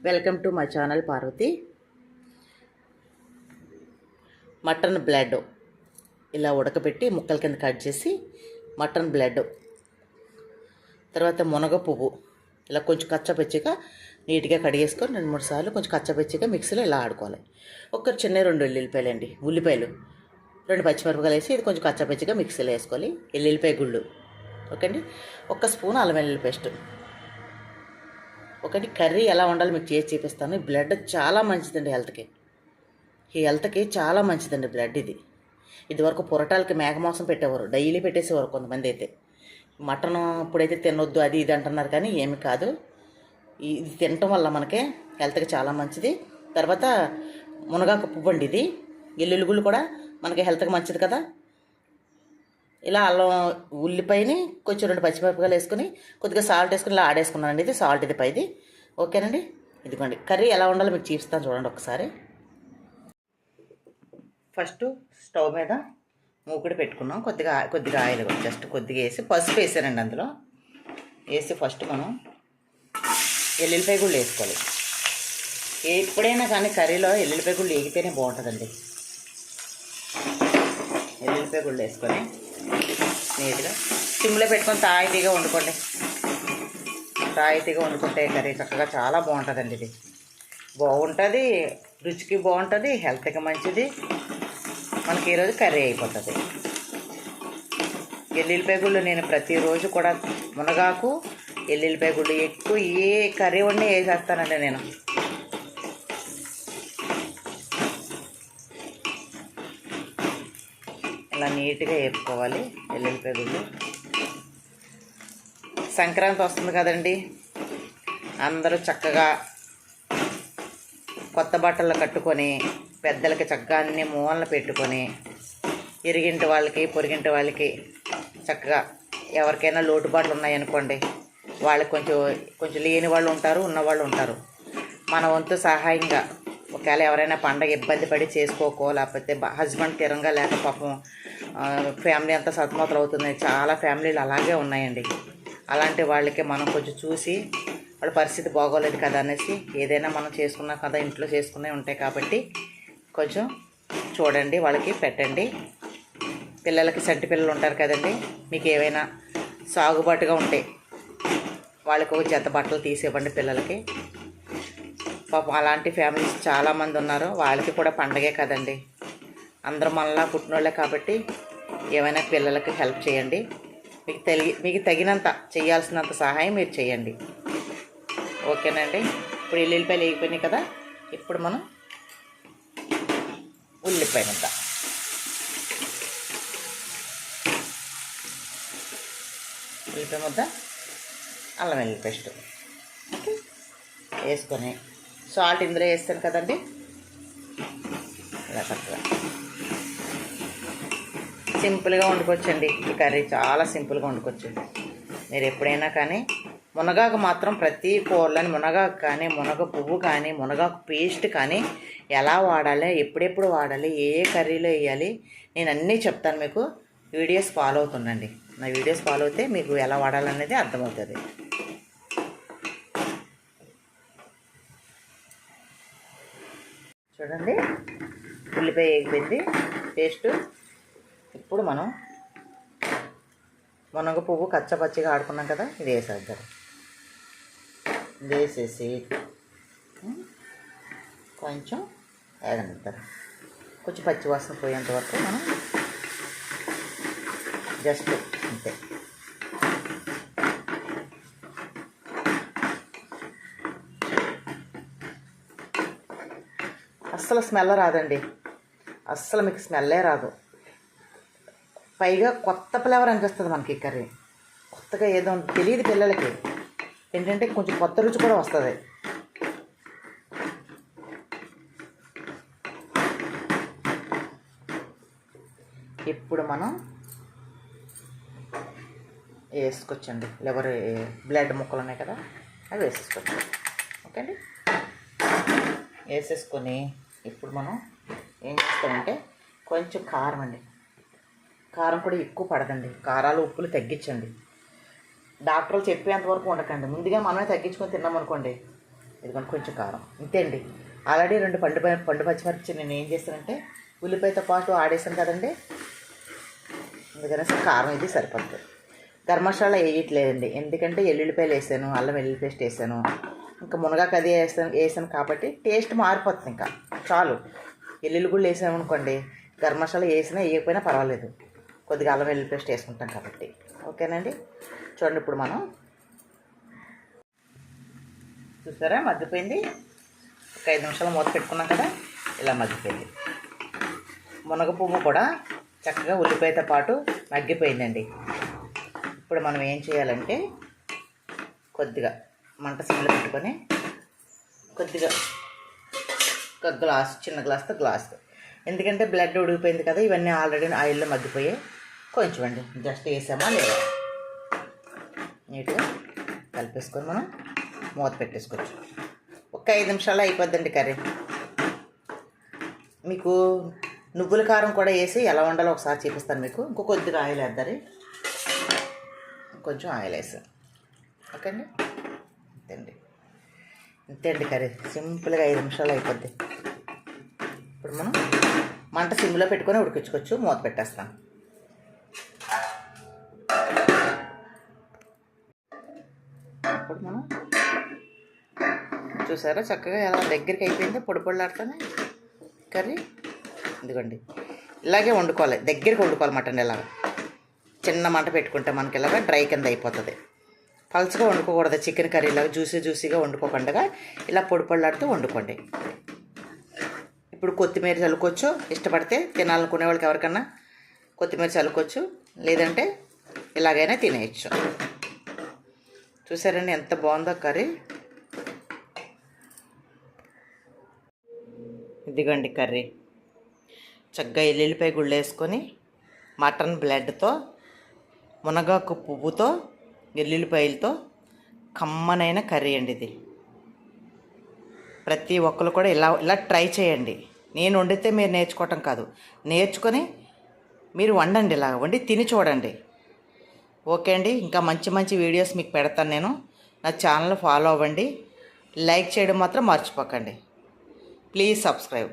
Welcome to my channel Parvati. Mutton blood ఇలా ఉడకబెట్టి ముక్కల కింద కట్ చేసి మటన్ బ్లడ్, తర్వాత మునగ పువ్వు ఇలా కొంచెం కచ్చపచ్చిగా నీట్గా కడిగేసుకొని 2-3 సార్లు కొంచెం కచ్చపచ్చిగా మిక్సీలో ఇలా ఆడుకోవాలి. ఒక చిన్న 2 ఎల్లుల్లిపాయలు అండి, ఉల్లిపాయలు 2 పచ్చిమిరపకాయలు వేసి ఇది కొంచెం కచ్చపచ్చిగా మిక్సీలో వేసుకోవాలి. ఎల్లుల్లిపాయ గుళ్ళు ఓకే అండి. 1 స్పూన్ అల్లం వెల్లుల్లి పేస్ట్. ఒకటి కర్రీ ఎలా ఉండాలి మీకు చేసి చూపిస్తాను. బ్లడ్ చాలా మంచిదండి హెల్త్కి చాలా మంచిదండి బ్లడ్. ఇదివరకు పొరటాలకి మేఘమాంసం పెట్టేవారు, డైలీ పెట్టేసేవారు కొంతమంది అయితే. మటన్ ఇప్పుడైతే తినొద్దు అది ఇది అంటున్నారు, కానీ ఏమి కాదు, ఇది తినటం వల్ల మనకి హెల్త్కి చాలా మంచిది. తర్వాత మునగాకు పువ్వు అండి, ఇది ఎల్లుల్లిగుళ్ళు కూడా మనకి హెల్త్కి మంచిది కదా. ఇలా అల్లం ఉల్లిపాయని కొంచెం 2 పచ్చిమిరపకాయలు వేసుకుని కొద్దిగా సాల్ట్ వేసుకుని ఇలా ఆడేసుకున్నానండి. ఇది సాల్ట్, ఇది పైది ఓకేనండి. ఇదిగోండి కర్రీ ఎలా ఉండాలో మీకు చూపిస్తాను చూడండి ఒకసారి. ఫస్ట్ స్టవ్ మీద మూకుడు పెట్టుకున్నాం. కొద్దిగా ఆయిల్ జస్ట్ కొద్దిగా వేసి పసుపు వేసానండి. అందులో వేసి ఫస్ట్ మనం ఎల్లుల్లిపాయ గుళ్ళు వేసుకోవాలి. ఎప్పుడైనా కానీ కర్రీలో ఎల్లుల్లిపాయ గుళ్ళు వేగితేనే బాగుంటుందండి. ఎల్లుల్లిపాయ గుళ్ళు వేసుకొని నీట్గా సిమ్లో పెట్టుకొని తాయితీగా వండుకోండి. తాయితీగా వండుకుంటే కర్రీ చక్కగా చాలా బాగుంటుందండి. ఇది బాగుంటుంది, రుచికి బాగుంటుంది, హెల్త్కి మంచిది. మనకి ఈరోజు కర్రీ అయిపోతుంది. ఎల్లుల్లిపాయ గుళ్ళు నేను ప్రతిరోజు కూడా మునగాకు ఎల్లుల్లిపాయ గుళ్ళు ఎక్కువ ఏ కర్రీ వండి వేసేస్తానండి నేను. ఇలా నీట్గా వేపుకోవాలి ఎల్లుల్లిపాయ గుళ్ళు. సంక్రాంతి వస్తుంది కదండి, అందరూ చక్కగా కొత్త బట్టలు కట్టుకొని పెద్దలకి చక్కగా అన్ని మూలలు పెట్టుకొని ఇరిగింటి వాళ్ళకి పొరిగింటి వాళ్ళకి చక్కగా ఎవరికైనా లోటుబాట్లు ఉన్నాయనుకోండి, వాళ్ళకి కొంచెం లేని వాళ్ళు ఉంటారు, ఉన్నవాళ్ళు ఉంటారు. మన వంతు సహాయంగా ఒకవేళ ఎవరైనా పండగ ఇబ్బంది పడి చేసుకోకో, లేకపోతే హస్బెండ్ తిరంగా లేక పాపం ఫ్యామిలీ అంతా సతమతలు అవుతుంది. చాలా ఫ్యామిలీలు అలాగే ఉన్నాయండి. అలాంటి వాళ్ళకి మనం కొంచెం చూసి వాళ్ళ పరిస్థితి బాగోలేదు కదా అనేసి, ఏదైనా మనం చేసుకున్నాం కదా, ఇంట్లో చేసుకునే ఉంటాయి కాబట్టి కొంచెం చూడండి, వాళ్ళకి పెట్టండి. పిల్లలకి సంటి పిల్లలు ఉంటారు కదండి, మీకు ఏవైనా సాగుబాటుగా ఉంటే వాళ్ళకి ఒక జత బట్టలు తీసివ్వండి పిల్లలకి. పాపం అలాంటి ఫ్యామిలీస్ చాలామంది ఉన్నారు, వాళ్ళకి కూడా పండగే కదండి. అందరూ మనలా పుట్టినోళ్ళే కాబట్టి ఏమైనా పిల్లలకి హెల్ప్ చేయండి. మీకు తగినంత చేయాల్సినంత సహాయం మీరు చేయండి. ఓకేనండి. ఇప్పుడు ఎల్లుల్లిపాయలు వేగిపోయినాయి కదా, ఇప్పుడు మనం ఉల్లిపాయ ముద్ద అల్లం వెల్లుల్లి పేస్ట్ ఓకే వేసుకొని సాల్ట్ ఇందులో వేస్తాను కదండి. ఇలా చక్కగా సింపుల్గా వండుకోవచ్చండి. ఈ కర్రీ చాలా సింపుల్గా వండుకోవచ్చు. మీరు ఎప్పుడైనా కానీ మునగాకు మాత్రం ప్రతి కూరలని మునగాకు కానీ, మునగ పువ్వు కానీ, మునగాకు పేస్ట్ కానీ ఎలా వాడాలి, ఎప్పుడెప్పుడు వాడాలి, ఏ కర్రీలో వేయాలి, నేను అన్నీ చెప్తాను. మీకు వీడియోస్ ఫాలో అవుతుండండి. నా వీడియోస్ ఫాలో అయితే మీకు ఎలా వాడాలనేది అర్థమవుతుంది. చూడండి ఉల్లిపాయ వేగిపోయింది పేస్ట్. ఇప్పుడు మనం మునగ పువ్వు కచ్చపచ్చిగా ఆడుకున్నాం కదా, ఇది వేసేద్దాం. ఇది వేసేసి కొంచెం వేగనిద్దాం. కొంచెం పచ్చి వాసన పోయేంత వరకు మనం జస్ట్ అంతే. అస్సలు స్మెల్ రాదండి, అస్సలు మీకు స్మెల్లే రాదు. పైగా కొత్త ఫ్లేవర్ అనిపిస్తుంది మనకి. ఈ కర్రీ కొత్తగా ఏదో తెలియదు పిల్లలకి, ఏంటంటే కొంచెం కొత్త రుచి కూడా వస్తుంది. ఇప్పుడు మనం వేసుకోవచ్చండి. బ్లడ్ ముక్కలు ఉన్నాయి కదా, అవి వేసేసుకోవచ్చు. ఓకే అండి. వేసేసుకొని ఇప్పుడు మనం ఏం చేస్తామంటే కొంచెం కారం అండి. కారం కూడా ఎక్కువ పడదండి, కారాలు ఉప్పులు తగ్గించండి. డాక్టర్లు చెప్పేంతవరకు ఉండకండి. ముందుగా మనమే తగ్గించుకొని తిన్నామనుకోండి ఇదిగోండి కొంచెం కారం, ఇంతే అండి. ఆల్రెడీ 2 పండు పచ్చిమిర్చి నేను ఏం చేస్తానంటే ఉల్లిపాయతో పాటు ఆడేసాను కదండి, అందుకనేసి కారం ఇది సరిపోతుంది. గరం మసాలా వేయట్లేదండి, ఎందుకంటే ఎల్లుల్లిపాయలు వేసాను, అల్లం వెల్లుల్లి పేస్ట్ వేసాను, ఇంకా మునగాకు అది వేసాను కాబట్టి టేస్ట్ మారిపోతుంది. ఇంకా చాలు. ఎల్లుల్లి కూడా వేసామనుకోండి, గరం మసాలా వేసినా వేయకపోయినా పర్వాలేదు, కొద్దిగా అల్లం వెల్లుల్లి పేస్ట్ వేసుకుంటాం కాబట్టి. ఓకేనండి. చూడండి, ఇప్పుడు మనం చూసారా మగ్గిపోయింది. ఒక 5 నిమిషాలు మూత పెట్టుకున్నాం కదా, ఇలా మగ్గిపోయింది. మునగ పువ్వు కూడా చక్కగా ఉల్లిపాయతో పాటు మగ్గిపోయిందండి. ఇప్పుడు మనం ఏం చేయాలంటే కొద్దిగా మంట సిమ్లో పెట్టుకొని కొద్దిగా ఒక గ్లాస్, చిన్న గ్లాస్తో గ్లాస్, ఎందుకంటే బ్లడ్ ఉడికిపోయింది కదా, ఇవన్నీ ఆల్రెడీ ఆయిల్లో మగ్గిపోయాయి. కొంచెం అండి జస్ట్ వేసామా లేదా నీట్గా కలిపేసుకొని మనం మూత పెట్టేసుకోవచ్చు. ఒక 5 నిమిషాల్లో అయిపోద్దండి కర్రీ. మీకు నువ్వుల కారం కూడా వేసి ఎలా వండాలో ఒకసారి చూపిస్తాను మీకు. ఇంకో కొద్దిగా ఆయిల్ వేద్దారు, కొంచెం ఆయిల్ వేసాను. ఓకే అండి, ఇంతే అండి కర్రీ. సింపుల్గా 5 నిమిషాలు అయిపోద్ది. ఇప్పుడు మనం మంట సిమ్లో పెట్టుకొని ఉడికించుకోవచ్చు. మూత పెట్టేస్తాను. ఇప్పుడు మనం చూసారా చక్కగా ఎలా దగ్గరికి అయిపోయిందో, పొడి పొడిలాడుతుంది కర్రీ. ఇదిగోండి, ఇలాగే వండుకోవాలి, దగ్గరికి వండుకోవాలి మటన్. ఇలాగ చిన్న మంట పెట్టుకుంటే మనకి ఇలాగ డ్రై కింద అయిపోతుంది. పలుచగా వండుకోకూడదు. చికెన్ కర్రీ ఇలాగ జ్యూసీగా వండుకోకుండా ఇలా పొడి పొడిలాడుతూ వండుకోండి. ఇప్పుడు కొత్తిమీర చల్లుకోవచ్చు, ఇష్టపడితే తినాలనుకునే వాళ్ళకి ఎవరికన్నా కొత్తిమీర చల్లుకోవచ్చు, లేదంటే ఇలాగైనా తినేయచ్చు. చూసారండి ఎంత బాగుందో కర్రీ. ఇదిగోండి కర్రీ. చక్కగా ఎల్లుల్లిపాయ గుళ్ళు వేసుకొని మటన్ బ్లడ్తో, మునగాకు పువ్వుతో, ఎల్లుల్లిపాయలతో కమ్మనైన కర్రీ అండి ఇది. ప్రతి ఒక్కరు కూడా ఇలా ట్రై చేయండి. నేను వండితే మీరు నేర్చుకోవటం కాదు, నేర్చుకొని మీరు వండండి, ఇలా వండి తిని చూడండి. ఓకే అండి, ఇంకా మంచి మంచి వీడియోస్ మీకు పెడతాను నేను. నా ఛానల్ ఫాలో అవ్వండి, లైక్ చేయడం మాత్రం మర్చిపోకండి. Please subscribe.